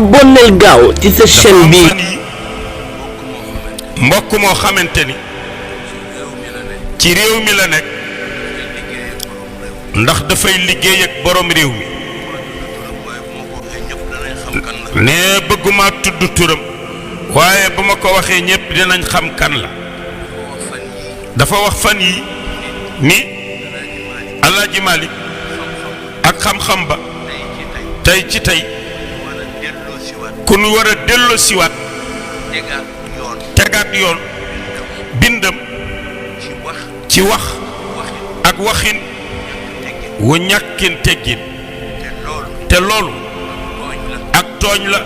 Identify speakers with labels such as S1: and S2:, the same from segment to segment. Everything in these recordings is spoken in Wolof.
S1: abonneel gaaw ci sa chaîne bi.
S2: mbokk moo xamante ni ci réew mi la nekk ndax dafay liggéey ak borom réew mi ne bëgguma tudd turam waaye bu ma ko waxee ñépp dinañ xam kan la. dafa wax fan yi ni Alaaji Malik ak xam-xam ba tey ci tey ku nu war a delloo siwaat tegaat yoon bindam ci wax ak waxin wu ñàkkin teggin te loolu ak tooñ la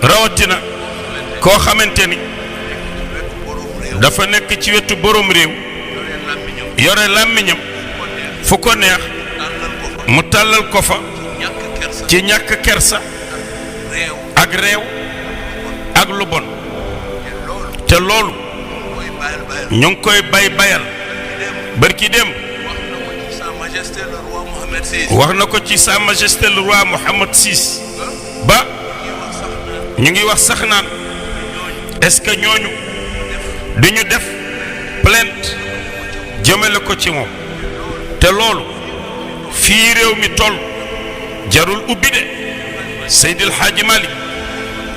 S2: rawatina koo xamante ni dafa nekk ci wetu borom réew yore làmmiñam fu ko neex mu tàllal ko fa ci ñàkk kersa ak réew ak lu bon te loolu ñu ngi koy bayal barki dem wax na ko ci Sa Majesté le roi Mohammed VI ba ñu ngi wax sax naan est-ce que ñooñu duñu def plainte jëmale ko ci moom te loolu fii réew mi toll jarul ubbi de Seydil Hadji Malick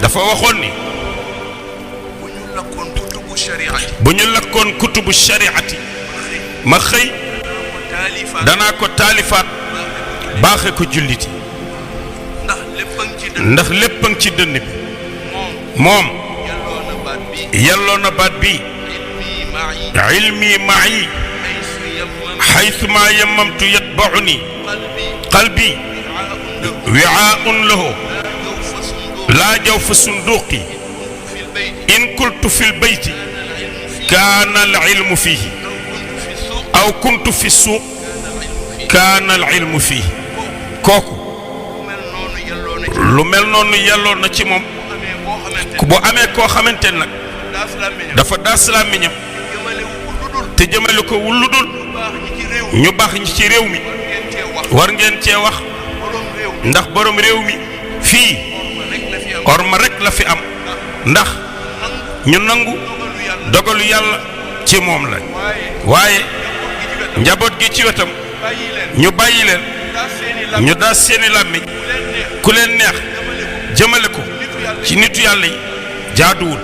S2: dafa waxoon ni bu ñu lakkoon kutubu shariati ma xëy danaa ko taalifaat baaxe ko julliti ndax lépp a ngi ci dënn bi moom yelloo na baat bi ilmi ma'i haythu ma yammamtu yatba'uni qalbi wi'a'un lahu la jawfa sunduqi in kuntu fil bayti kana al ilmu fihi aw kuntu fi suuq kana al ilmu fihi kooku lu mel noonu yelloo na ci moom bu amee koo xamante nag dafa daas làmmiñam te jëmale ko wulludul ñu baax ñi ci réew mi war ngeen cee wax ndax borom réew mi fii orma rek la fi am ndax ñu nangu dogalu yàlla ci moom la waaye njaboot gi ci wetam ñu bàyyi leen ñu daas seeni làmmiñ ku leen neex jëmale ko ci nitu yàlla yi jaaduwul